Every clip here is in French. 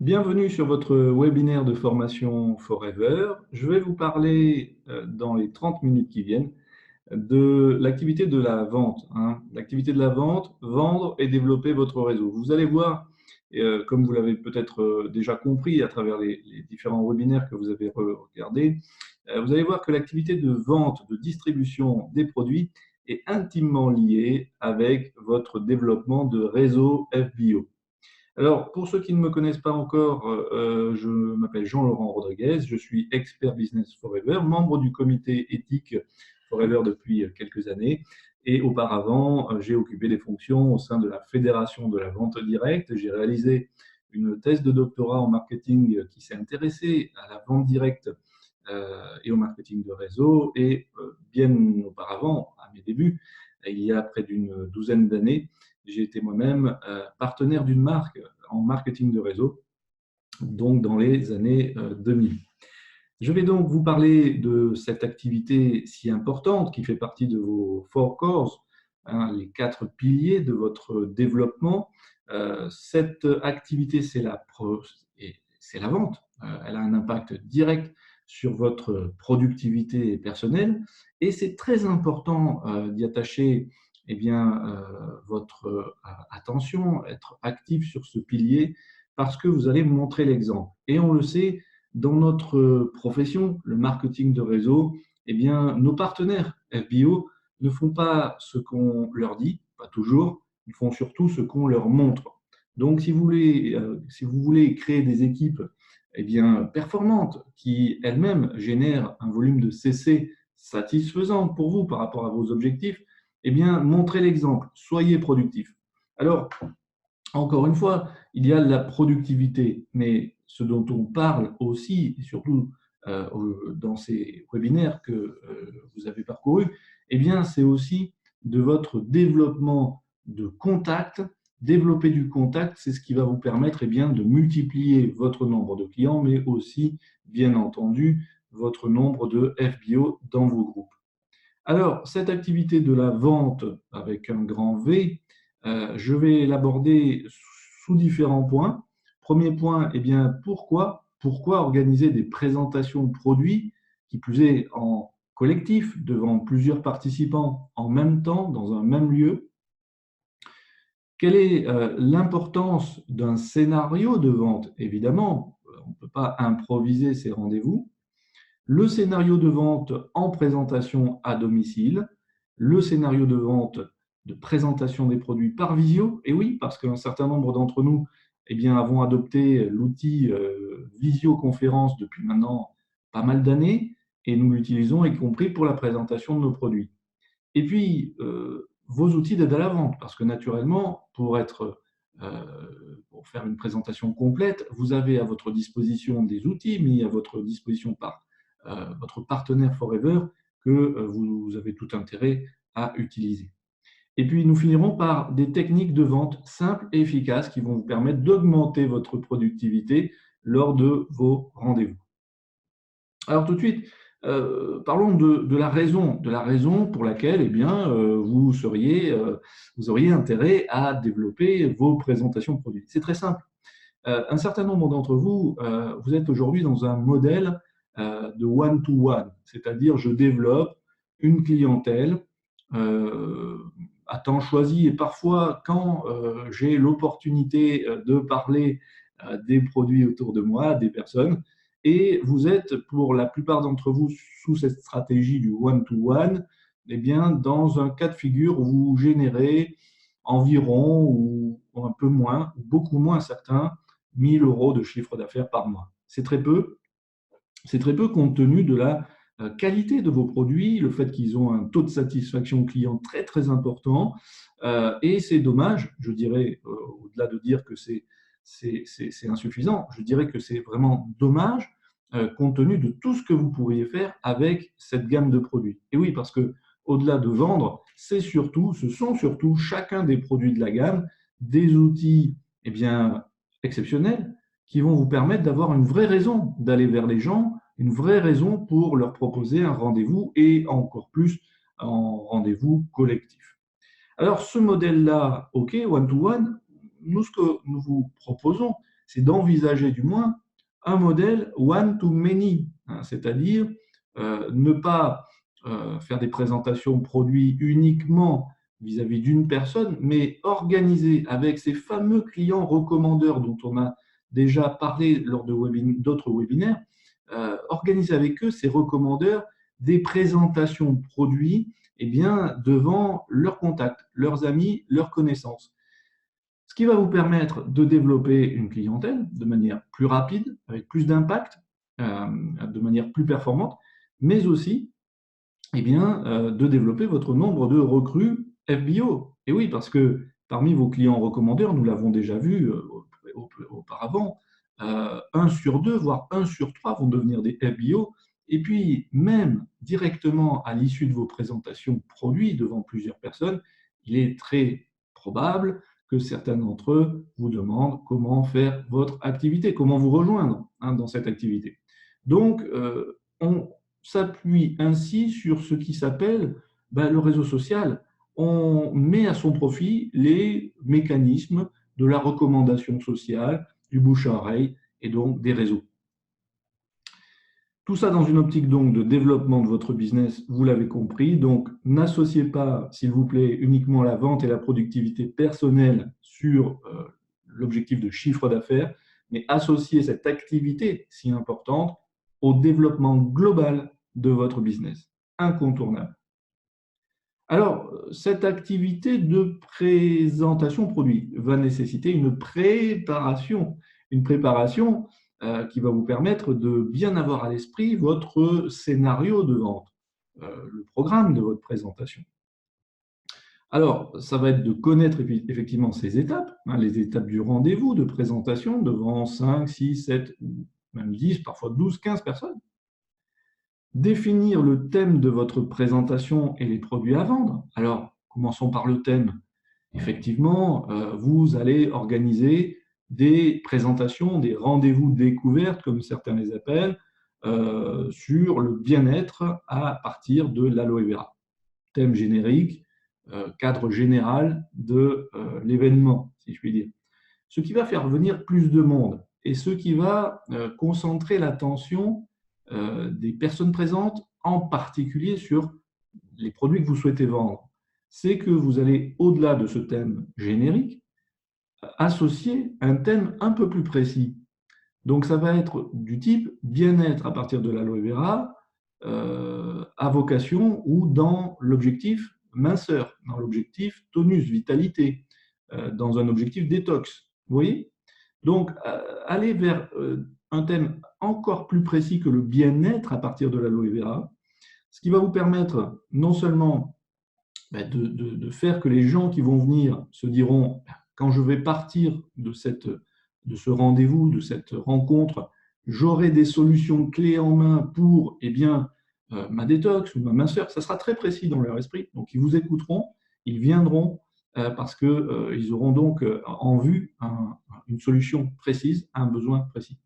Bienvenue sur votre webinaire de formation Forever. Je vais vous parler dans les 30 minutes qui viennent de l'activité de la vente. L'activité de la vente, vendre et développer votre réseau. Vous allez voir, comme vous l'avez peut-être déjà compris à travers les différents webinaires que vous avez regardés, vous allez voir que l'activité de vente, de distribution des produits est intimement liée avec votre développement de réseau FBO. Alors, pour ceux qui ne me connaissent pas encore, je m'appelle Jean-Laurent Rodriguez, je suis expert Business Forever, membre du comité éthique Forever depuis quelques années. Et auparavant, j'ai occupé des fonctions au sein de la Fédération de la vente directe. J'ai réalisé une thèse de doctorat en marketing qui s'est intéressée à la vente directe et au marketing de réseau. Et bien auparavant, à mes débuts, il y a près d'une douzaine d'années, j'ai été moi-même partenaire d'une marque en marketing de réseau, donc dans les années 2000. Je vais donc vous parler de cette activité si importante qui fait partie de vos four cores, les 4 piliers de votre développement. Cette activité, c'est la vente. Elle a un impact direct sur votre productivité personnelle et c'est très important d'y attacher votre attention, être actif sur ce pilier parce que vous allez montrer l'exemple. Et on le sait, dans notre profession, le marketing de réseau, nos partenaires FBO ne font pas ce qu'on leur dit, pas toujours, ils font surtout ce qu'on leur montre. Donc, si vous voulez créer des équipes performantes qui elles-mêmes génèrent un volume de CC satisfaisant pour vous par rapport à vos objectifs, montrez l'exemple, soyez productif. Alors, encore une fois, il y a la productivité, mais ce dont on parle aussi, et surtout dans ces webinaires que vous avez parcourus, c'est aussi de votre développement de contact. Développer du contact, c'est ce qui va vous permettre de multiplier votre nombre de clients, mais aussi, bien entendu, votre nombre de FBO dans vos groupes. Alors, cette activité de la vente avec un grand V, je vais l'aborder sous différents points. Premier point, pourquoi organiser des présentations de produits, qui plus est en collectif, devant plusieurs participants en même temps, dans un même lieu? Quelle est l'importance d'un scénario de vente? Évidemment, on ne peut pas improviser ces rendez-vous. Le scénario de vente en présentation à domicile, le scénario de vente de présentation des produits par visio. Et oui, parce qu'un certain nombre d'entre nous avons adopté l'outil visioconférence depuis maintenant pas mal d'années et nous l'utilisons y compris pour la présentation de nos produits. Et puis, vos outils d'aide à la vente, parce que naturellement, pour faire une présentation complète, vous avez à votre disposition des outils mis à votre disposition par votre partenaire Forever que vous avez tout intérêt à utiliser. Et puis, nous finirons par des techniques de vente simples et efficaces qui vont vous permettre d'augmenter votre productivité lors de vos rendez-vous. Alors tout de suite, parlons de la raison pour laquelle vous auriez intérêt à développer vos présentations de produits. C'est très simple. Un certain nombre d'entre vous, vous êtes aujourd'hui dans un modèle de one-to-one, c'est-à-dire je développe une clientèle à temps choisi et parfois quand j'ai l'opportunité de parler des produits autour de moi, des personnes, et vous êtes pour la plupart d'entre vous sous cette stratégie du one-to-one, dans un cas de figure où vous générez environ ou un peu moins, ou beaucoup moins certains, 1 000 € de chiffre d'affaires par mois. C'est très peu. C'est très peu compte tenu de la qualité de vos produits, le fait qu'ils ont un taux de satisfaction client très très important. Et c'est dommage, je dirais, au-delà de dire que c'est insuffisant, je dirais que c'est vraiment dommage compte tenu de tout ce que vous pourriez faire avec cette gamme de produits. Et oui, parce que au-delà de vendre, ce sont surtout chacun des produits de la gamme des outils exceptionnels qui vont vous permettre d'avoir une vraie raison d'aller vers les gens, une vraie raison pour leur proposer un rendez-vous et encore plus en rendez-vous collectif. Alors ce modèle-là, OK, one-to-one, nous ce que nous vous proposons, c'est d'envisager du moins un modèle one to many, hein, c'est-à-dire ne pas faire des présentations produits uniquement vis-à-vis d'une personne, mais organiser avec ces fameux clients recommandeurs dont on a déjà parlé lors d'autres webinaires, organiser avec eux, ces recommandeurs, des présentations de produits devant leurs contacts, leurs amis, leurs connaissances. Ce qui va vous permettre de développer une clientèle de manière plus rapide, avec plus d'impact, de manière plus performante, mais aussi de développer votre nombre de recrues FBO. Et oui, parce que parmi vos clients recommandeurs, nous l'avons déjà vu auparavant, 1 sur 2, voire 1 sur 3 vont devenir des FBO. Et puis, même directement à l'issue de vos présentations produits devant plusieurs personnes, il est très probable que certains d'entre eux vous demandent comment faire votre activité, comment vous rejoindre dans cette activité. Donc, on s'appuie ainsi sur ce qui s'appelle le réseau social. On met à son profit les mécanismes de la recommandation sociale, du bouche à oreille et donc des réseaux. Tout ça dans une optique donc de développement de votre business, vous l'avez compris. Donc, n'associez pas, s'il vous plaît, uniquement la vente et la productivité personnelle sur l'objectif de chiffre d'affaires, mais associez cette activité si importante au développement global de votre business. Incontournable. Alors, cette activité de présentation produit va nécessiter une préparation qui va vous permettre de bien avoir à l'esprit votre scénario de vente, le programme de votre présentation. Alors, ça va être de connaître effectivement ces étapes, les étapes du rendez-vous de présentation devant 5, 6, 7, ou même 10, parfois 12, 15 personnes. Définir le thème de votre présentation et les produits à vendre. Alors, commençons par le thème. Effectivement, vous allez organiser des présentations, des rendez-vous découvertes, comme certains les appellent, sur le bien-être à partir de l'aloe vera. Thème générique, cadre général de l'événement, si je puis dire. Ce qui va faire venir plus de monde et ce qui va concentrer l'attention des personnes présentes, en particulier sur les produits que vous souhaitez vendre, c'est que vous allez, au-delà de ce thème générique, associer un thème un peu plus précis. Donc, ça va être du type bien-être à partir de l'aloe vera, à vocation ou dans l'objectif minceur, dans l'objectif tonus, vitalité, dans un objectif détox. Vous voyez? Donc, aller vers un thème encore plus précis que le bien-être à partir de l'aloe vera, ce qui va vous permettre non seulement de faire que les gens qui vont venir se diront, quand je vais partir de ce rendez-vous, de cette rencontre, j'aurai des solutions clés en main pour ma détox ou ma minceur. Ça sera très précis dans leur esprit. Donc, ils vous écouteront, ils viendront parce qu'ils auront donc en vue une solution précise à un besoin précis.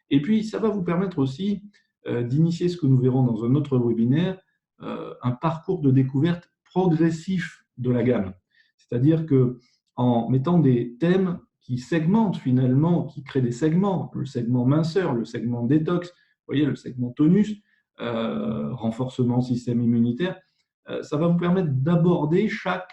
Et puis, ça va vous permettre aussi d'initier ce que nous verrons dans un autre webinaire, un parcours de découverte progressif de la gamme. C'est-à-dire qu'en mettant des thèmes qui segmentent finalement, qui créent des segments, le segment minceur, le segment détox, vous voyez, le segment tonus, renforcement système immunitaire, ça va vous permettre d'aborder chaque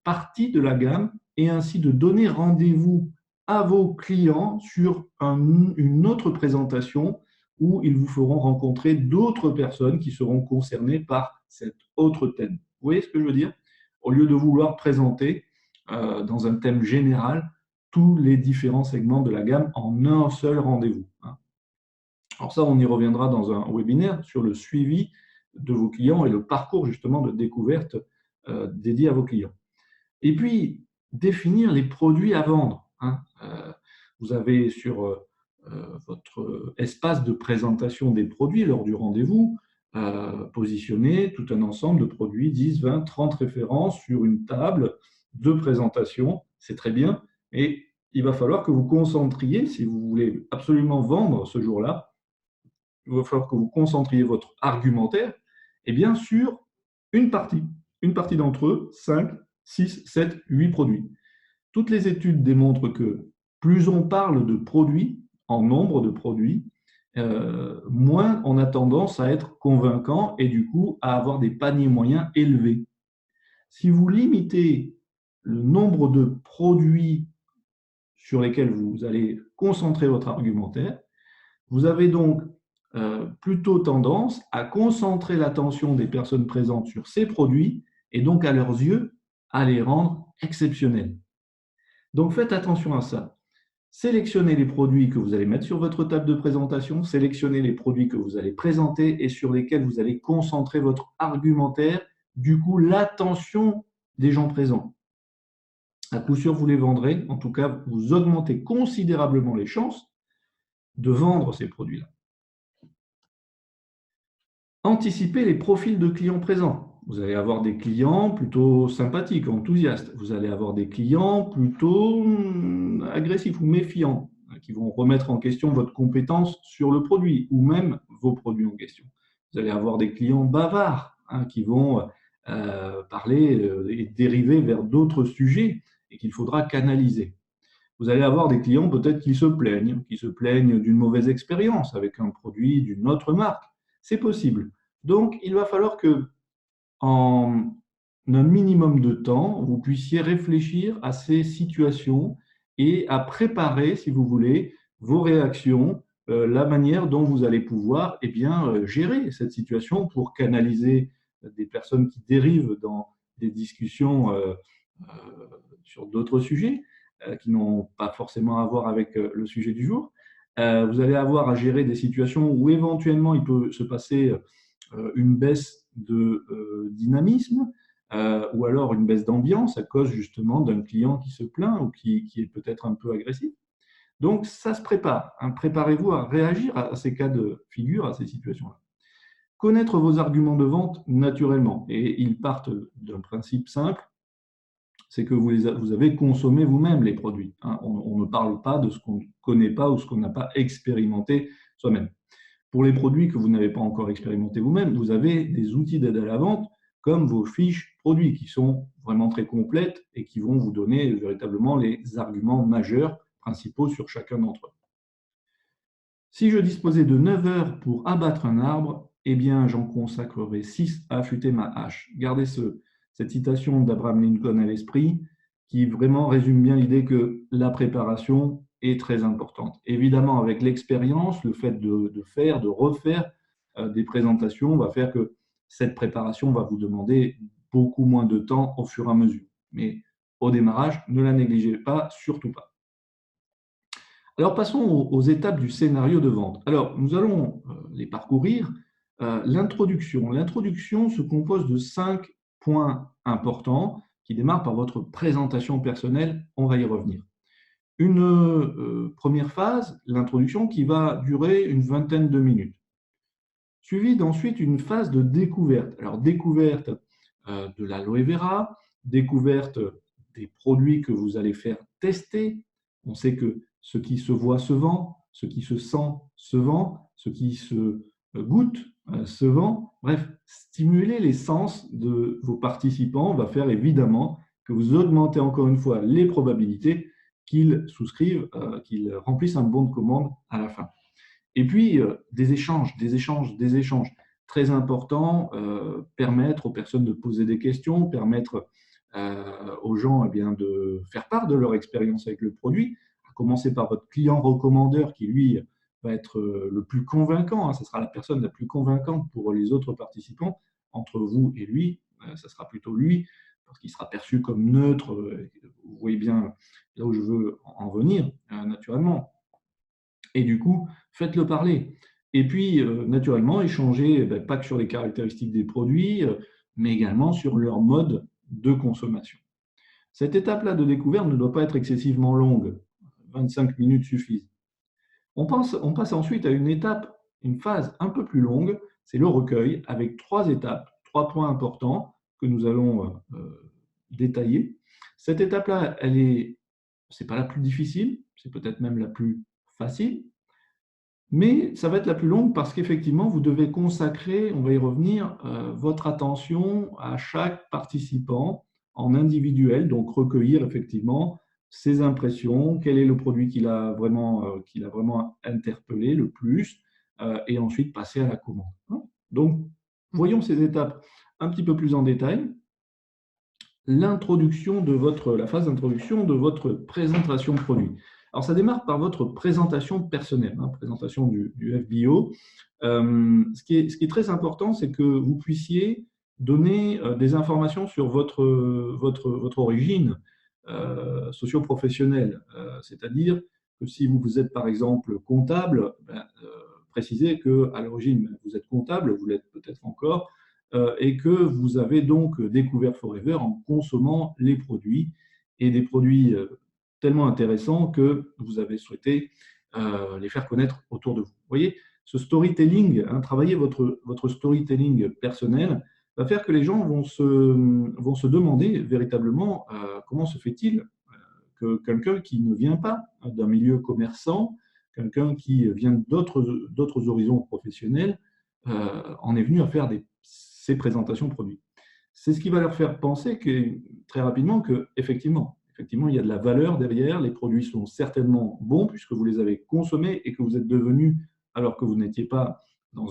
partie de la gamme et ainsi de donner rendez-vous à vos clients sur une autre présentation où ils vous feront rencontrer d'autres personnes qui seront concernées par cet autre thème. Vous voyez ce que je veux dire? Au lieu de vouloir présenter dans un thème général tous les différents segments de la gamme en un seul rendez-vous. Alors ça, on y reviendra dans un webinaire sur le suivi de vos clients et le parcours justement de découverte dédié à vos clients. Et puis, définir les produits à vendre. Vous avez sur votre espace de présentation des produits lors du rendez-vous positionné tout un ensemble de produits, 10, 20, 30 références sur une table de présentation. C'est très bien, mais il va falloir que vous concentriez, si vous voulez absolument vendre ce jour-là, il va falloir que vous concentriez votre argumentaire sur une partie d'entre eux, 5, 6, 7, 8 produits. Toutes les études démontrent que plus on parle de produits, en nombre de produits, moins on a tendance à être convaincant et du coup à avoir des paniers moyens élevés. Si vous limitez le nombre de produits sur lesquels vous allez concentrer votre argumentaire, vous avez donc plutôt tendance à concentrer l'attention des personnes présentes sur ces produits et donc à leurs yeux à les rendre exceptionnels. Donc faites attention à ça. Sélectionnez les produits que vous allez mettre sur votre table de présentation, sélectionnez les produits que vous allez présenter et sur lesquels vous allez concentrer votre argumentaire, du coup l'attention des gens présents. À coup sûr, vous les vendrez, en tout cas, vous augmentez considérablement les chances de vendre ces produits-là. Anticipez les profils de clients présents. Vous allez avoir des clients plutôt sympathiques, enthousiastes. Vous allez avoir des clients plutôt agressifs ou méfiants, qui vont remettre en question votre compétence sur le produit ou même vos produits en question. Vous allez avoir des clients bavards qui vont parler et dériver vers d'autres sujets et qu'il faudra canaliser. Vous allez avoir des clients peut-être qui se plaignent d'une mauvaise expérience avec un produit d'une autre marque. C'est possible. Donc, il va falloir que, en un minimum de temps, vous puissiez réfléchir à ces situations et à préparer, si vous voulez, vos réactions, la manière dont vous allez pouvoir gérer cette situation pour canaliser des personnes qui dérivent dans des discussions sur d'autres sujets qui n'ont pas forcément à voir avec le sujet du jour. Vous allez avoir à gérer des situations où éventuellement il peut se passer une baisse de dynamisme ou alors une baisse d'ambiance à cause justement d'un client qui se plaint ou qui est peut-être un peu agressif. Donc, ça se prépare. Préparez-vous à réagir à ces cas de figure, à ces situations-là. Connaître vos arguments de vente naturellement. Et ils partent d'un principe simple, c'est que vous avez consommé vous-même les produits. On ne parle pas de ce qu'on ne connaît pas ou ce qu'on n'a pas expérimenté soi-même. Pour les produits que vous n'avez pas encore expérimentés vous-même, vous avez des outils d'aide à la vente comme vos fiches produits qui sont vraiment très complètes et qui vont vous donner véritablement les arguments majeurs principaux sur chacun d'entre eux. Si je disposais de 9 heures pour abattre un arbre, eh bien j'en consacrerai 6 à affûter ma hache. Gardez cette citation d'Abraham Lincoln à l'esprit qui vraiment résume bien l'idée que la préparation est très importante. Évidemment, avec l'expérience, le fait de faire, de refaire des présentations va faire que cette préparation va vous demander beaucoup moins de temps au fur et à mesure. Mais au démarrage, ne la négligez pas, surtout pas. Alors, passons aux étapes du scénario de vente. Alors, nous allons les parcourir. L'introduction. L'introduction se compose de 5 points importants qui démarrent par votre présentation personnelle. On va y revenir. Une première phase, l'introduction, qui va durer une vingtaine de minutes. Suivie d'ensuite une phase de découverte. Alors, découverte de l'aloe vera, découverte des produits que vous allez faire tester. On sait que ce qui se voit se vend, ce qui se sent se vend, ce qui se goûte se vend. Bref, stimuler les sens de vos participants va faire évidemment que vous augmentez encore une fois les probabilités qu'ils souscrivent, qu'ils remplissent un bon de commande à la fin. Et puis, des échanges très importants, permettre aux personnes de poser des questions, permettre aux gens de faire part de leur expérience avec le produit, à commencer par votre client recommandeur qui, lui, va être le plus convaincant. Ce sera la personne la plus convaincante pour les autres participants. Entre vous et lui, ça sera plutôt lui, parce qu'il sera perçu comme neutre. Vous voyez bien là où je veux en venir, naturellement. Et du coup, faites-le parler. Et puis, naturellement, échangez, pas que sur les caractéristiques des produits, mais également sur leur mode de consommation. Cette étape-là de découverte ne doit pas être excessivement longue. 25 minutes suffisent. On passe ensuite à une étape, une phase un peu plus longue, c'est le recueil, avec 3 étapes, 3 points importants que nous allons détailler. Cette étape-là, c'est pas la plus difficile, c'est peut-être même la plus facile, mais ça va être la plus longue parce qu'effectivement, vous devez consacrer, on va y revenir, votre attention à chaque participant en individuel, donc recueillir effectivement ses impressions, quel est le produit qu'il a vraiment interpellé le plus, et ensuite passer à la commande. Donc, voyons ces étapes un petit peu plus en détail. La phase d'introduction de votre présentation produit. Alors, ça démarre par votre présentation personnelle, présentation du FBO. Ce qui est très important, c'est que vous puissiez donner des informations sur votre origine socio-professionnelle. C'est-à-dire que si vous êtes par exemple comptable, précisez qu'à l'origine, vous êtes comptable, vous l'êtes peut-être encore, et que vous avez donc découvert Forever en consommant les produits, et des produits tellement intéressants que vous avez souhaité les faire connaître autour de vous. Vous voyez, ce storytelling, travailler votre storytelling personnel, va faire que les gens vont se demander véritablement comment se fait-il que quelqu'un qui ne vient pas d'un milieu commerçant, quelqu'un qui vient d'autres horizons professionnels, en est venu à faire ces présentations produits. C'est ce qui va leur faire penser très rapidement qu'effectivement, il y a de la valeur derrière, les produits sont certainement bons puisque vous les avez consommés et que vous êtes devenu, alors que vous n'étiez pas dans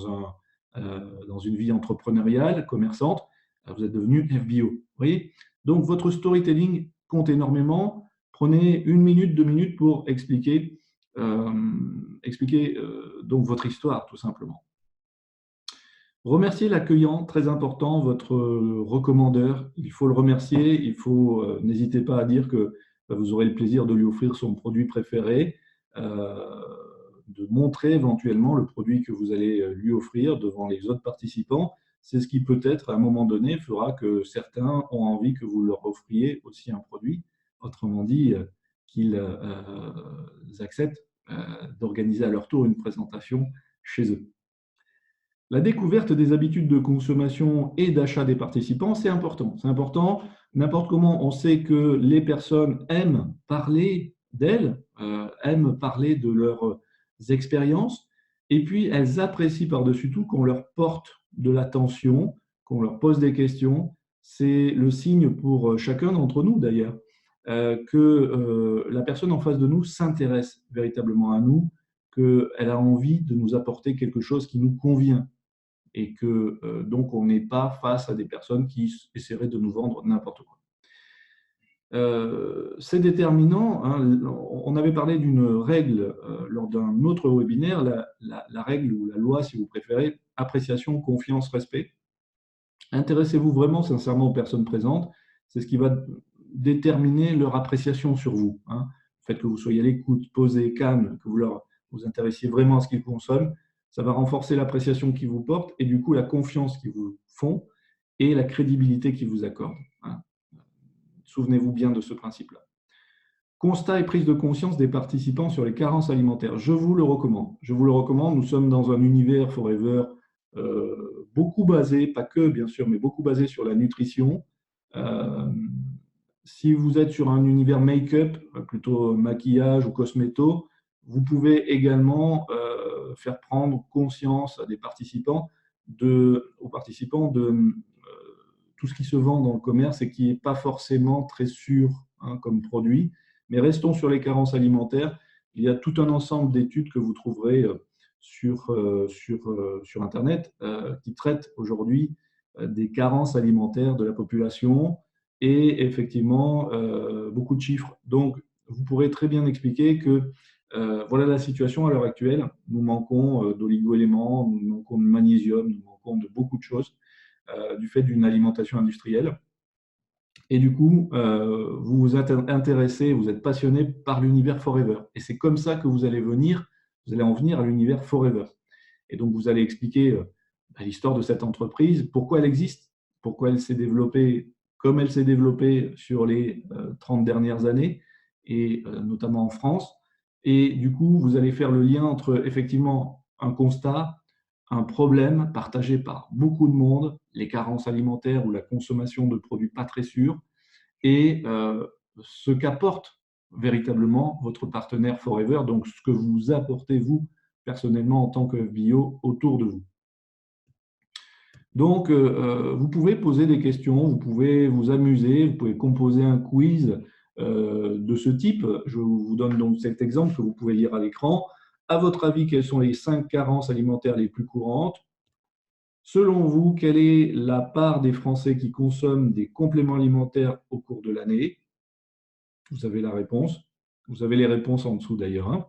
une vie entrepreneuriale, commerçante, vous êtes devenu FBO. Vous voyez? Donc, votre storytelling compte énormément. Prenez 1 minute, 2 minutes pour expliquer donc votre histoire, tout simplement. Remercier l'accueillant, très important, votre recommandeur. Il faut le remercier. N'hésitez pas à dire que vous aurez le plaisir de lui offrir son produit préféré, de montrer éventuellement le produit que vous allez lui offrir devant les autres participants. C'est ce qui peut-être, à un moment donné, fera que certains ont envie que vous leur offriez aussi un produit. Autrement dit, qu'ils acceptent d'organiser à leur tour une présentation chez eux. La découverte des habitudes de consommation et d'achat des participants, c'est important. C'est important. N'importe comment, on sait que les personnes aiment parler d'elles, aiment parler de leurs expériences, et puis elles apprécient par-dessus tout qu'on leur porte de l'attention, qu'on leur pose des questions. C'est le signe pour chacun d'entre nous d'ailleurs, que la personne en face de nous s'intéresse véritablement à nous, qu'elle a envie de nous apporter quelque chose qui nous convient, et que donc on n'est pas face à des personnes qui essaieraient de nous vendre n'importe quoi. C'est déterminant. On avait parlé d'une règle lors d'un autre webinaire, la règle ou la loi, si vous préférez, appréciation, confiance, respect. Intéressez-vous vraiment sincèrement aux personnes présentes. C'est ce qui va déterminer leur appréciation sur vous. Le fait que vous soyez à l'écoute, posé, calme, que vous intéressiez vraiment à ce qu'ils consomment, ça va renforcer l'appréciation qu'ils vous portent et du coup la confiance qu'ils vous font et la crédibilité qu'ils vous accordent. Souvenez-vous bien de ce principe-là. Constat et prise de conscience des participants sur les carences alimentaires. Je vous le recommande. Je vous le recommande. Nous sommes dans un univers Forever beaucoup basé, pas que bien sûr, mais beaucoup basé sur la nutrition. Si vous êtes sur un univers make-up, plutôt maquillage ou cosméto, vous pouvez également faire prendre conscience à des participants aux participants de tout ce qui se vend dans le commerce et qui n'est pas forcément très sûr comme produit. Mais restons sur les carences alimentaires. Il y a tout un ensemble d'études que vous trouverez sur Internet qui traitent aujourd'hui des carences alimentaires de la population et effectivement beaucoup de chiffres. Donc, vous pourrez très bien expliquer que voilà la situation à l'heure actuelle. Nous manquons d'oligo-éléments, nous manquons de magnésium, nous manquons de beaucoup de choses du fait d'une alimentation industrielle. Et du coup, vous vous intéressez, vous êtes passionné par l'univers Forever. Et c'est comme ça que vous allez en venir à l'univers Forever. Et donc, vous allez expliquer l'histoire de cette entreprise, pourquoi elle existe, pourquoi elle s'est développée comme elle s'est développée sur les 30 dernières années, et notamment en France. Et du coup, vous allez faire le lien entre effectivement un constat, un problème partagé par beaucoup de monde, les carences alimentaires ou la consommation de produits pas très sûrs, et ce qu'apporte véritablement votre partenaire Forever, donc ce que vous apportez vous personnellement en tant que bio autour de vous. Donc, vous pouvez poser des questions, vous pouvez vous amuser, vous pouvez composer un quiz de ce type. Je vous donne donc cet exemple que vous pouvez lire à l'écran. À votre avis, quelles sont les 5 carences alimentaires les plus courantes? Selon vous, quelle est la part des Français qui consomment des compléments alimentaires au cours de l'année? Vous avez la réponse. Vous avez les réponses en dessous d'ailleurs, hein.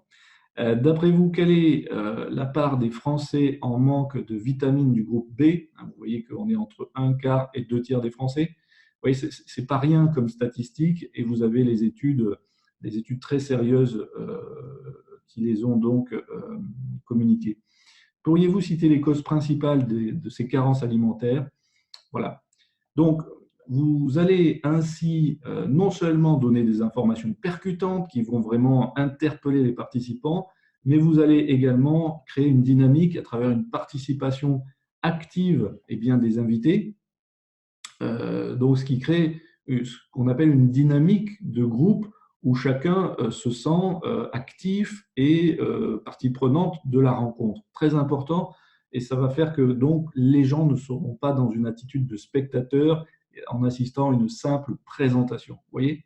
D'après vous, quelle est la part des Français en manque de vitamines du groupe B? Vous voyez qu'on est entre un quart et deux tiers des Français. Vous voyez, ce n'est pas rien comme statistique, et vous avez les études, des études très sérieuses qui les ont donc communiquées. Pourriez-vous citer les causes principales de ces carences alimentaires? Voilà. Donc, vous allez ainsi non seulement donner des informations percutantes qui vont vraiment interpeller les participants, mais vous allez également créer une dynamique à travers une participation active des invités, donc ce qui crée ce qu'on appelle une dynamique de groupe où chacun se sent actif et partie prenante de la rencontre. Très important, et ça va faire que donc les gens ne seront pas dans une attitude de spectateur en assistant à une simple présentation. Vous voyez?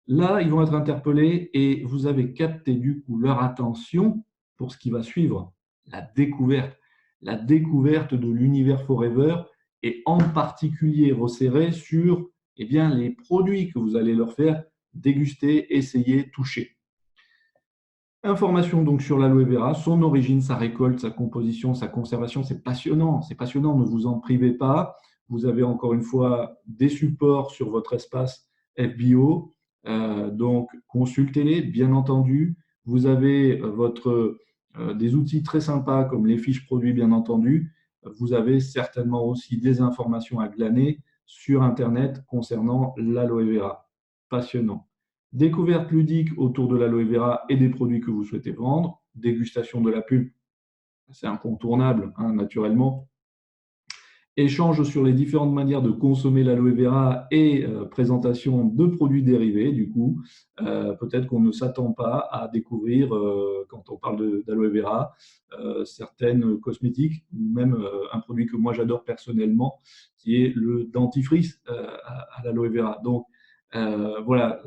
Là, ils vont être interpellés et vous avez capté du coup leur attention pour ce qui va suivre, la découverte de l'univers Forever, et en particulier resserré sur les produits que vous allez leur faire déguster, essayer, toucher. Information donc sur l'aloe vera, son origine, sa récolte, sa composition, sa conservation, c'est passionnant, ne vous en privez pas. Vous avez encore une fois des supports sur votre espace FBO, donc consultez-les, bien entendu. Vous avez des outils très sympas comme les fiches produits, bien entendu. Vous avez certainement aussi des informations à glaner sur Internet concernant l'aloe vera. Passionnant. Découverte ludique autour de l'aloe vera et des produits que vous souhaitez vendre. Dégustation de la pulpe, c'est incontournable, hein, naturellement. Échange sur les différentes manières de consommer l'aloe vera et présentation de produits dérivés. Du coup, peut-être qu'on ne s'attend pas à découvrir, quand on parle d'aloe vera, certaines cosmétiques, ou même un produit que moi j'adore personnellement, qui est le dentifrice à l'aloe vera. Donc, voilà.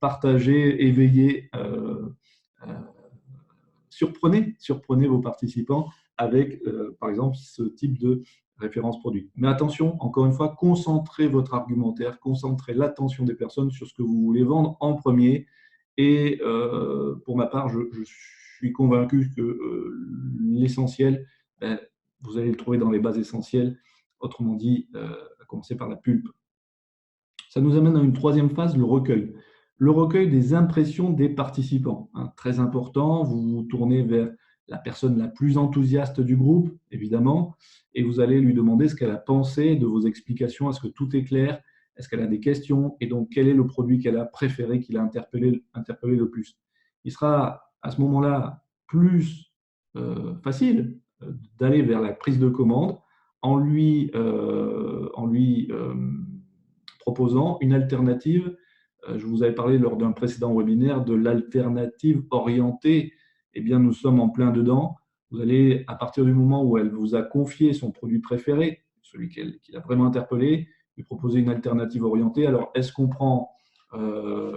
Partagez, éveillez, surprenez vos participants avec, par exemple, ce type de référence produit. Mais attention, encore une fois, concentrez votre argumentaire, concentrez l'attention des personnes sur ce que vous voulez vendre en premier. Et pour ma part, je suis convaincu que l'essentiel, vous allez le trouver dans les bases essentielles, autrement dit, à commencer par la pulpe. Ça nous amène à une troisième phase, le recueil. Le recueil des impressions des participants, hein, très important. Vous vous tournez vers la personne la plus enthousiaste du groupe, évidemment, et vous allez lui demander ce qu'elle a pensé de vos explications. Est-ce que tout est clair? Est-ce qu'elle a des questions? Et donc, quel est le produit qu'elle a préféré, qui l'a interpellé le plus? Il sera à ce moment-là plus facile d'aller vers la prise de commande en lui proposant une alternative. Je vous avais parlé lors d'un précédent webinaire de l'alternative orientée. Eh bien, nous sommes en plein dedans. Vous allez, à partir du moment où elle vous a confié son produit préféré, celui qui l'a vraiment interpellé, lui proposer une alternative orientée. Alors, est-ce qu'on prend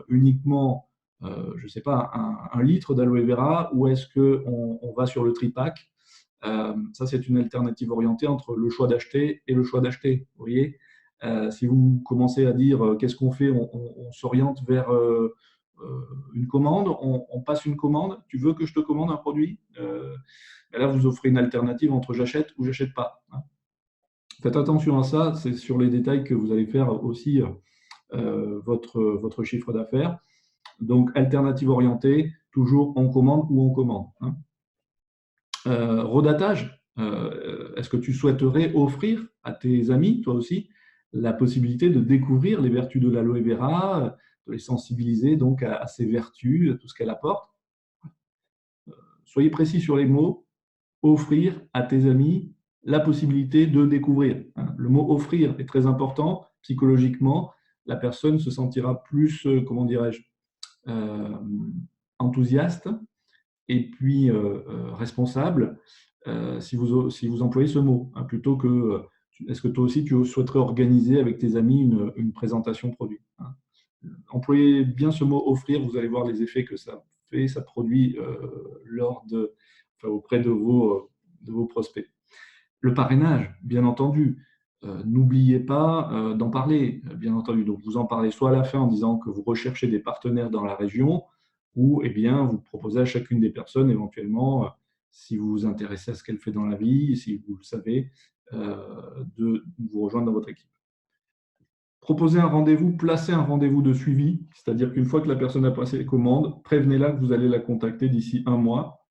uniquement, je ne sais pas, un litre d'aloe vera, ou est-ce qu'on va sur le tripack? Ça, c'est une alternative orientée entre le choix d'acheter et le choix d'acheter. Vous voyez? Si vous commencez à dire qu'est-ce qu'on fait, on s'oriente vers une commande, on passe une commande. Tu veux que je te commande un produit? Là, vous offrez une alternative entre j'achète ou j'achète pas, hein. Faites attention à ça, c'est sur les détails que vous allez faire aussi votre chiffre d'affaires. Donc, alternative orientée, toujours on commande ou on commande, hein. Redatage, est-ce que tu souhaiterais offrir à tes amis, toi aussi, la possibilité de découvrir les vertus de l'aloe vera, de les sensibiliser donc à ses vertus, à tout ce qu'elle apporte? Soyez précis sur les mots. Offrir à tes amis la possibilité de découvrir, hein. Le mot offrir est très important psychologiquement. La personne se sentira plus, comment dirais-je, euh, enthousiaste et puis responsable si vous employez ce mot, hein, plutôt que est-ce que toi aussi tu souhaiterais organiser avec tes amis une présentation produit, hein. employez bien ce mot offrir, vous allez voir les effets que ça fait, ça produit auprès de vos prospects. Le parrainage, bien entendu. N'oubliez pas d'en parler, bien entendu. Donc, vous en parlez soit à la fin en disant que vous recherchez des partenaires dans la région, ou eh bien, vous proposez à chacune des personnes, éventuellement, si vous vous intéressez à ce qu'elle fait dans la vie, si vous le savez, de vous rejoindre dans votre équipe. Proposez un rendez-vous, placez un rendez-vous de suivi, c'est-à-dire qu'une fois que la personne a passé les commandes, prévenez-la que vous allez la contacter d'ici un mois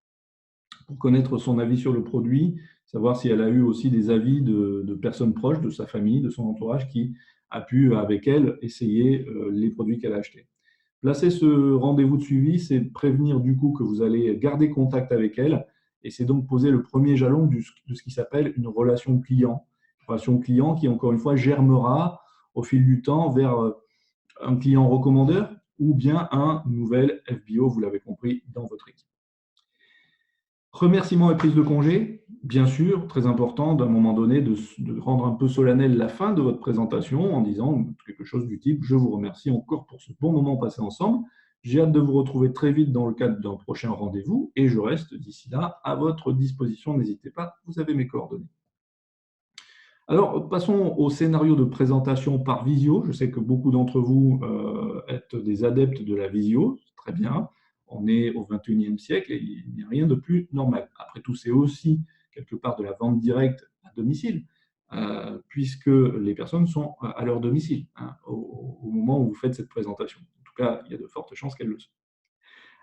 pour connaître son avis sur le produit, savoir si elle a eu aussi des avis de personnes proches, de sa famille, de son entourage, qui a pu, avec elle, essayer les produits qu'elle a achetés. Placer ce rendez-vous de suivi, c'est prévenir du coup que vous allez garder contact avec elle, et c'est donc poser le premier jalon de ce qui s'appelle une relation client. Une relation client qui, encore une fois, germera au fil du temps vers un client recommandeur ou bien un nouvel FBO, vous l'avez compris, dans votre équipe. Remerciements et prise de congé, bien sûr, très important d'un moment donné de rendre un peu solennel la fin de votre présentation en disant quelque chose du type « Je vous remercie encore pour ce bon moment passé ensemble. J'ai hâte de vous retrouver très vite dans le cadre d'un prochain rendez-vous et je reste d'ici là à votre disposition. N'hésitez pas, vous avez mes coordonnées. » Alors, passons au scénario de présentation par visio. Je sais que beaucoup d'entre vous êtes des adeptes de la visio, très bien. On est au XXIe siècle et il n'y a rien de plus normal. Après tout, c'est aussi quelque part de la vente directe à domicile, puisque les personnes sont à leur domicile au moment où vous faites cette présentation. En tout cas, il y a de fortes chances qu'elles le soient.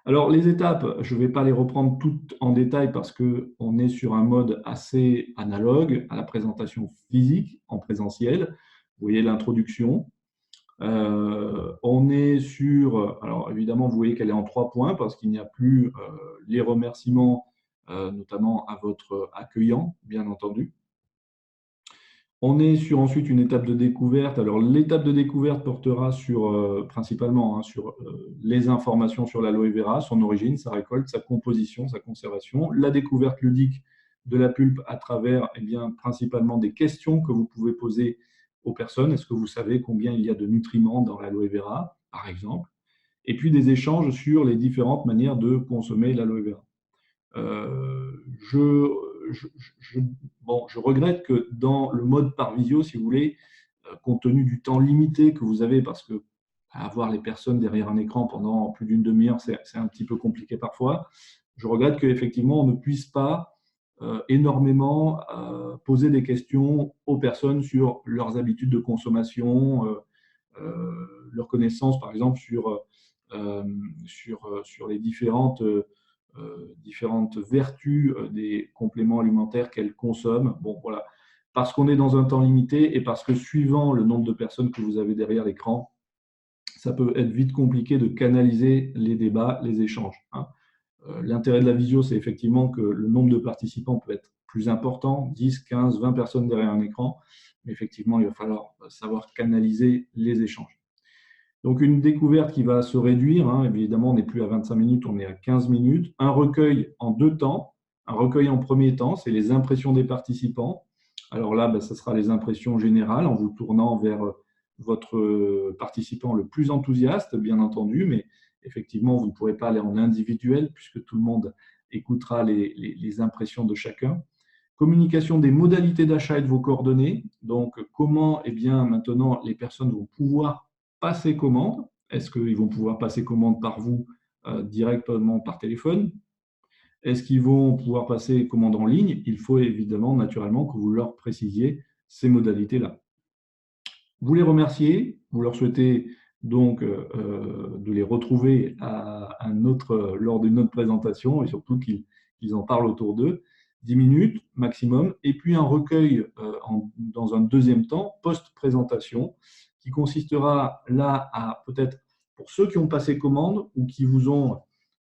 Alors, les étapes, je ne vais pas les reprendre toutes en détail parce qu'on est sur un mode assez analogue à la présentation physique en présentiel. Vous voyez l'introduction. On est sur, alors évidemment, vous voyez qu'elle est en 3 points parce qu'il n'y a plus les remerciements, notamment à votre accueillant, bien entendu. On est sur ensuite une étape de découverte. Alors, l'étape de découverte portera sur, principalement sur les informations sur l'aloe vera, son origine, sa récolte, sa composition, sa conservation, la découverte ludique de la pulpe à travers principalement des questions que vous pouvez poser aux personnes. Est-ce que vous savez combien il y a de nutriments dans l'aloe vera, par exemple? Et puis des échanges sur les différentes manières de consommer l'aloe vera. Je regrette que dans le mode par visio, si vous voulez, compte tenu du temps limité que vous avez, parce que avoir les personnes derrière un écran pendant plus d'une demi-heure, c'est un petit peu compliqué parfois. Je regrette qu'effectivement, on ne puisse pas énormément poser des questions aux personnes sur leurs habitudes de consommation, leurs connaissances, par exemple, sur les différentes vertus des compléments alimentaires qu'elles consomment. Bon, voilà. Parce qu'on est dans un temps limité et parce que suivant le nombre de personnes que vous avez derrière l'écran, ça peut être vite compliqué de canaliser les débats, les échanges. L'intérêt de la visio, c'est effectivement que le nombre de participants peut être plus important, 10, 15, 20 personnes derrière un écran, mais effectivement, il va falloir savoir canaliser les échanges. Donc, une découverte qui va se réduire, évidemment, on n'est plus à 25 minutes, on est à 15 minutes. Un recueil en 2 temps. Un recueil en premier temps, c'est les impressions des participants. Alors là, ce sera les impressions générales en vous tournant vers votre participant le plus enthousiaste, bien entendu, mais effectivement, vous ne pourrez pas aller en individuel puisque tout le monde écoutera les impressions de chacun. Communication des modalités d'achat et de vos coordonnées. Donc, comment, maintenant, les personnes vont pouvoir passer commande. Est-ce qu'ils vont pouvoir passer commande par vous directement par téléphone? Est-ce qu'ils vont pouvoir passer commande en ligne? Il faut évidemment, naturellement, que vous leur précisiez ces modalités-là. Vous les remerciez, vous leur souhaitez donc de les retrouver lors d'une autre présentation et surtout qu'ils en parlent autour d'eux. 10 minutes maximum, et puis un recueil dans un deuxième temps, post-présentation, qui consistera là à peut-être, pour ceux qui ont passé commande ou qui vous ont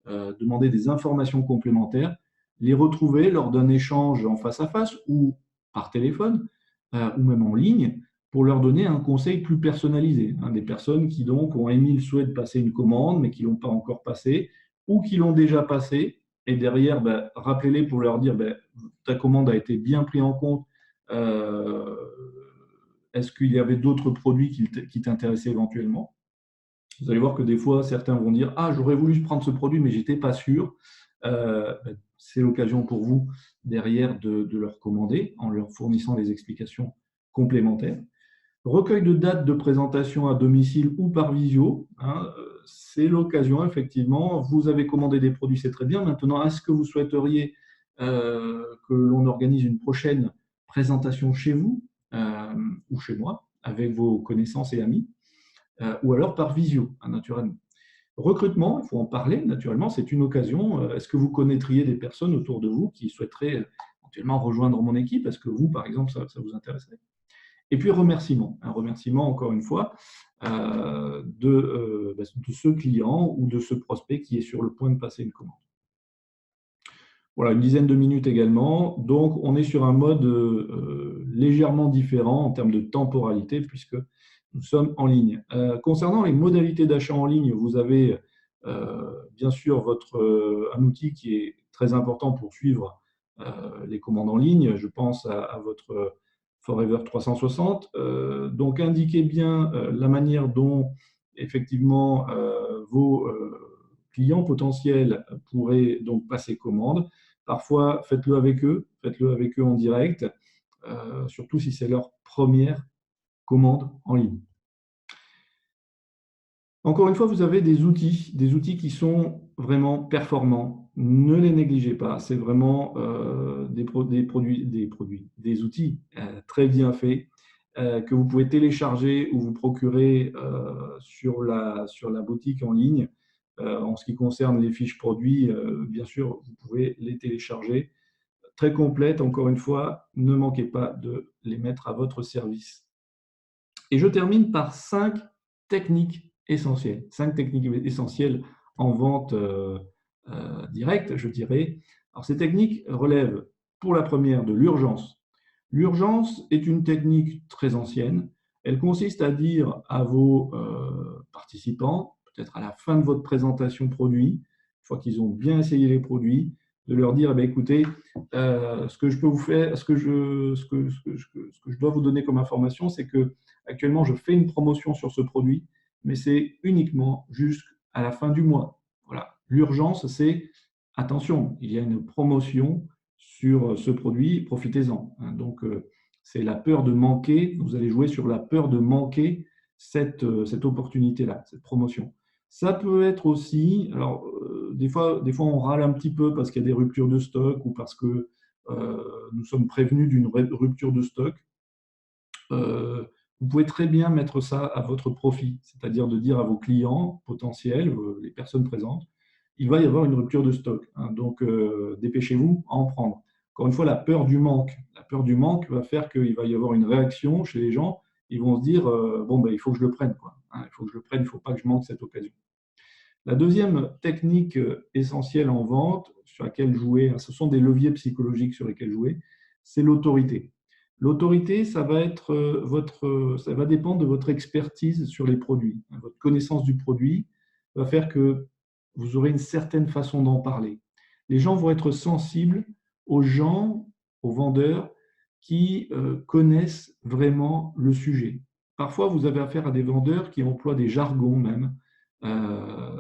demandé des informations complémentaires, les retrouver lors d'un échange en face à face ou par téléphone ou même en ligne pour leur donner un conseil plus personnalisé. Des personnes qui donc ont émis le souhait de passer une commande mais qui ne l'ont pas encore passé ou qui l'ont déjà passé. Et derrière, rappelez-les pour leur dire ta commande a été bien prise en compte. Est-ce qu'il y avait d'autres produits qui t'intéressaient éventuellement? Vous allez voir que des fois, certains vont dire « Ah, j'aurais voulu prendre ce produit, mais je n'étais pas sûr. » C'est l'occasion pour vous, derrière, de leur commander en leur fournissant des explications complémentaires. Recueil de dates de présentation à domicile ou par visio, hein, c'est l'occasion, effectivement. Vous avez commandé des produits, c'est très bien. Maintenant, est-ce que vous souhaiteriez que l'on organise une prochaine présentation chez vous ou chez moi, avec vos connaissances et amis, ou alors par visio, hein, naturellement. Recrutement, il faut en parler, naturellement, c'est une occasion. Est-ce que vous connaîtriez des personnes autour de vous qui souhaiteraient éventuellement rejoindre mon équipe? Est-ce que vous, par exemple, ça vous intéresserait? Et puis, remerciement. Un remerciement, encore une fois, de ce client ou de ce prospect qui est sur le point de passer une commande. Voilà, une dizaine de minutes également. Donc, on est sur un mode légèrement différent en termes de temporalité, puisque nous sommes en ligne. Concernant les modalités d'achat en ligne, vous avez bien sûr un outil qui est très important pour suivre les commandes en ligne. Je pense à votre Forever 360. Donc, indiquez bien la manière dont, effectivement, vos clients potentiels pourraient donc passer commande. Parfois, faites-le avec eux en direct, surtout si c'est leur première commande en ligne. Encore une fois, vous avez des outils qui sont vraiment performants. Ne les négligez pas. C'est vraiment des outils très bien faits que vous pouvez télécharger ou vous procurer sur la boutique en ligne. En ce qui concerne les fiches produits, bien sûr, vous pouvez les télécharger. Très complètes, encore une fois, ne manquez pas de les mettre à votre service. Et je termine par 5 techniques essentielles. 5 techniques essentielles en vente directe, je dirais. Alors, ces techniques relèvent, pour la première, de l'urgence. L'urgence est une technique très ancienne. Elle consiste à dire à vos participants, peut-être à la fin de votre présentation produit, une fois qu'ils ont bien essayé les produits, de leur dire, eh bien, écoutez, ce que je peux vous faire, ce que je dois vous donner comme information, c'est que actuellement, je fais une promotion sur ce produit, mais c'est uniquement jusqu'à la fin du mois. Voilà. L'urgence, c'est attention, il y a une promotion sur ce produit, profitez-en. Donc, c'est la peur de manquer. Vous allez jouer sur la peur de manquer cette opportunité-là, cette promotion. Ça peut être aussi, alors des fois on râle un petit peu parce qu'il y a des ruptures de stock ou parce que nous sommes prévenus d'une rupture de stock. Vous pouvez très bien mettre ça à votre profit, c'est-à-dire de dire à vos clients potentiels, les personnes présentes, il va y avoir une rupture de stock, hein, donc dépêchez-vous à en prendre. Encore une fois, la peur du manque va faire qu'il va y avoir une réaction chez les gens. Ils vont se dire bon, ben, il faut que je le prenne, quoi, hein, il faut que je le prenne, il ne faut pas que je manque cette occasion. La deuxième technique essentielle en vente, sur laquelle jouer, ce sont des leviers psychologiques sur lesquels jouer, c'est l'autorité. L'autorité, ça va dépendre de votre expertise sur les produits. Votre connaissance du produit va faire que vous aurez une certaine façon d'en parler. Les gens vont être sensibles aux gens, aux vendeurs qui connaissent vraiment le sujet. Parfois, vous avez affaire à des vendeurs qui emploient des jargons même,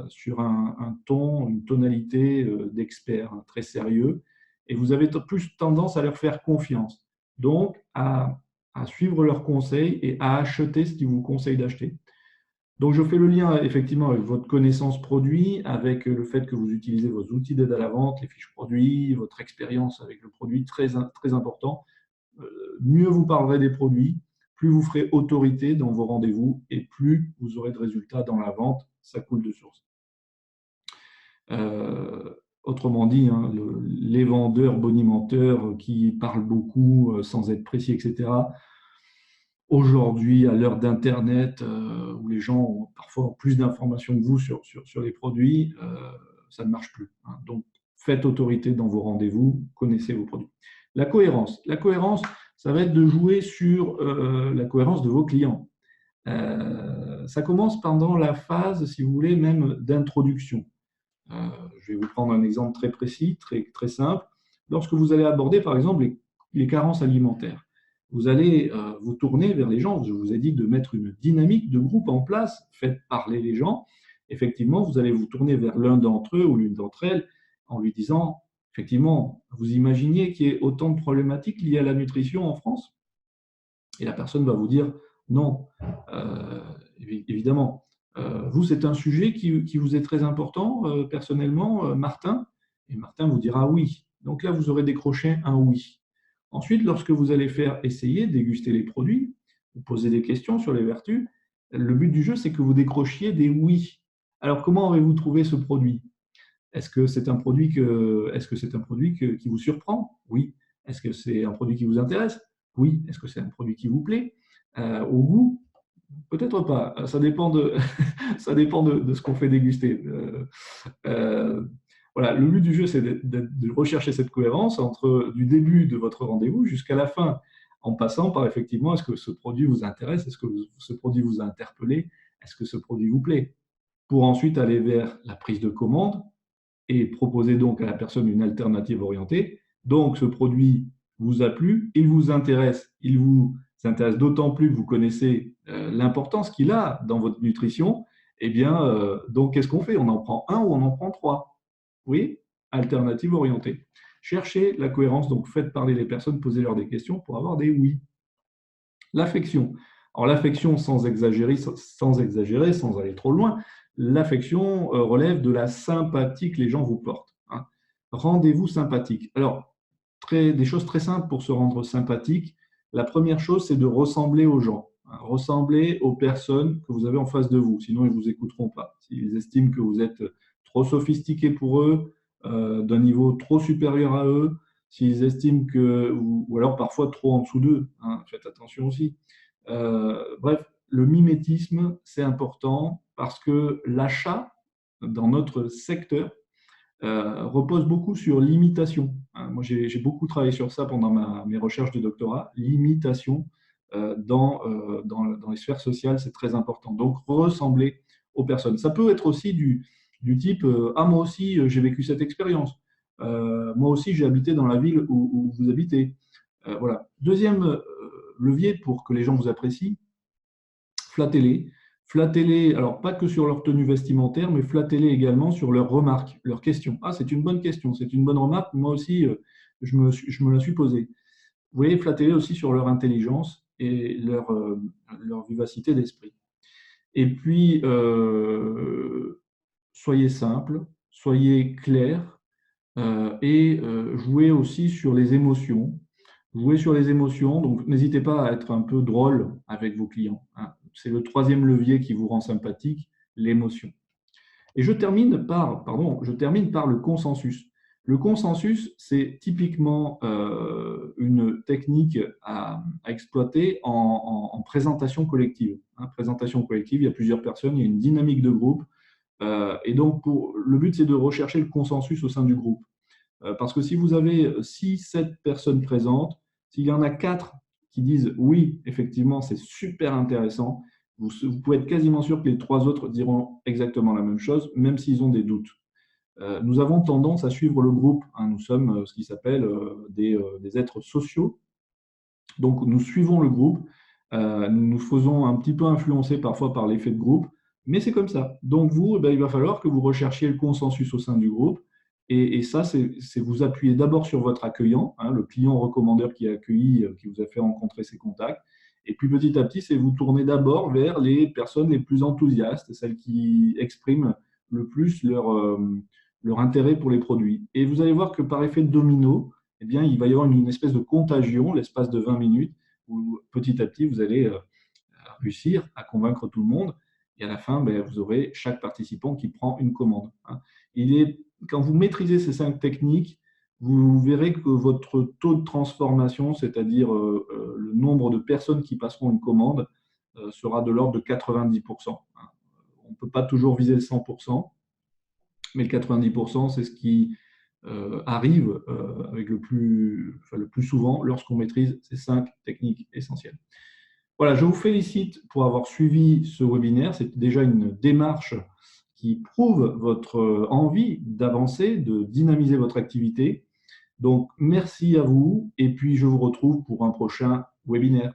sur un ton, une tonalité d'expert, hein, très sérieux, et vous avez plus tendance à leur faire confiance. Donc, à suivre leurs conseils et à acheter ce qu'ils vous conseillent d'acheter. Donc, je fais le lien effectivement avec votre connaissance produit, avec le fait que vous utilisez vos outils d'aide à la vente, les fiches produits, votre expérience avec le produit, très, très important. Mieux vous parlerez des produits, plus vous ferez autorité dans vos rendez-vous et plus vous aurez de résultats dans la vente. Ça coule de source. Autrement dit, hein, les vendeurs bonimenteurs qui parlent beaucoup sans être précis, etc. Aujourd'hui, à l'heure d'Internet, où les gens ont parfois plus d'informations que vous sur les produits, ça ne marche plus, hein. Donc, faites autorité dans vos rendez-vous, connaissez vos produits. La cohérence, ça va être de jouer sur la cohérence de vos clients. Ça commence pendant la phase, si vous voulez, même d'introduction. Je vais vous prendre un exemple très précis, très, très simple. Lorsque vous allez aborder, par exemple, les carences alimentaires, vous allez vous tourner vers les gens. Je vous ai dit de mettre une dynamique de groupe en place, faites parler les gens. Effectivement, vous allez vous tourner vers l'un d'entre eux ou l'une d'entre elles en lui disant, effectivement, vous imaginiez qu'il y ait autant de problématiques liées à la nutrition en France? Et la personne va vous dire non. Euh, Évidemment. Vous, c'est un sujet qui vous est très important personnellement, Martin? Et Martin vous dira oui. Donc là, vous aurez décroché un oui. Ensuite, lorsque vous allez faire essayer, déguster les produits, vous posez des questions sur les vertus, le but du jeu, c'est que vous décrochiez des oui. Alors, comment avez-vous trouvé ce produit? Est-ce que c'est un produit qui vous surprend? Oui. Est-ce que c'est un produit qui vous intéresse? Oui. Est-ce que c'est un produit qui vous plaît? Au goût? Peut-être pas. Ça dépend ça dépend de ce qu'on fait déguster. Euh, voilà. Le but du jeu, c'est de rechercher cette cohérence entre du début de votre rendez-vous jusqu'à la fin, en passant par effectivement, est-ce que ce produit vous intéresse? Est-ce que ce produit vous a interpellé? Est-ce que ce produit vous plaît? Pour ensuite aller vers la prise de commande et proposer donc à la personne une alternative orientée. Donc, ce produit vous a plu, il vous intéresse. Il vous intéresse d'autant plus que vous connaissez l'importance qu'il a dans votre nutrition. Eh bien, donc, qu'est-ce qu'on fait? On en prend un ou on en prend trois? Oui, alternative orientée. Cherchez la cohérence, donc faites parler les personnes, posez-leur des questions pour avoir des oui. L'affection. Alors l'affection, sans exagérer, sans aller trop loin, l'affection relève de la sympathie que les gens vous portent. Hein. Rendez-vous sympathique. Alors, des choses très simples pour se rendre sympathique. La première chose, c'est de ressembler aux gens. Hein. Ressembler aux personnes que vous avez en face de vous. Sinon, ils ne vous écouteront pas. S'ils estiment que vous êtes trop sophistiqué pour eux, d'un niveau trop supérieur à eux, s'ils estiment que, ou alors parfois trop en dessous d'eux, hein, faites attention aussi. Bref, le mimétisme, c'est important parce que l'achat dans notre secteur repose beaucoup sur l'imitation. Hein, moi, j'ai beaucoup travaillé sur ça pendant mes recherches de doctorat. L'imitation dans les sphères sociales, c'est très important. Donc, ressembler aux personnes. Ça peut être aussi du type ah, moi aussi, j'ai vécu cette expérience. Moi aussi, j'ai habité dans la ville où vous habitez. Voilà. Deuxième levier pour que les gens vous apprécient, flattez-les. Flattez-les, alors pas que sur leur tenue vestimentaire, mais flattez-les également sur leurs remarques, leurs questions. Ah, c'est une bonne question, c'est une bonne remarque. Moi aussi, je me la suis posée. Vous voyez, flattez-les aussi sur leur intelligence et leur vivacité d'esprit. Et puis, soyez simple, soyez clair et jouez aussi sur les émotions. Jouez sur les émotions, donc n'hésitez pas à être un peu drôle avec vos clients. Hein. C'est le troisième levier qui vous rend sympathique, l'émotion. Et je termine par le consensus. Le consensus, c'est typiquement une technique à exploiter en présentation collective. Hein, présentation collective, il y a plusieurs personnes, il y a une dynamique de groupe. Et donc, le but, c'est de rechercher le consensus au sein du groupe. Parce que si vous avez 6, 7 personnes présentes, s'il y en a 4 qui disent oui, effectivement, c'est super intéressant, vous pouvez être quasiment sûr que les 3 autres diront exactement la même chose, même s'ils ont des doutes. Nous avons tendance à suivre le groupe. Hein. Nous sommes ce qui s'appelle des êtres sociaux. Donc, nous suivons le groupe. Nous nous faisons un petit peu influencer parfois par l'effet de groupe, mais c'est comme ça. Donc, vous, il va falloir que vous recherchiez le consensus au sein du groupe. Et ça, c'est vous appuyer d'abord sur votre accueillant, hein, le client recommandeur qui a accueilli, qui vous a fait rencontrer ses contacts. Et puis petit à petit, c'est vous tourner d'abord vers les personnes les plus enthousiastes, celles qui expriment le plus leur intérêt pour les produits. Et vous allez voir que par effet de domino, eh bien, il va y avoir une espèce de contagion, l'espace de 20 minutes, où petit à petit, vous allez réussir à convaincre tout le monde. Et à la fin, vous aurez chaque participant qui prend une commande. Hein. Quand vous maîtrisez ces 5 techniques, vous verrez que votre taux de transformation, c'est-à-dire le nombre de personnes qui passeront une commande, sera de l'ordre de 90%. Hein. On ne peut pas toujours viser le 100%, mais le 90%, c'est ce qui arrive avec le plus souvent lorsqu'on maîtrise ces 5 techniques essentielles. Voilà, je vous félicite pour avoir suivi ce webinaire. C'est déjà une démarche qui prouve votre envie d'avancer, de dynamiser votre activité. Donc, merci à vous et puis je vous retrouve pour un prochain webinaire.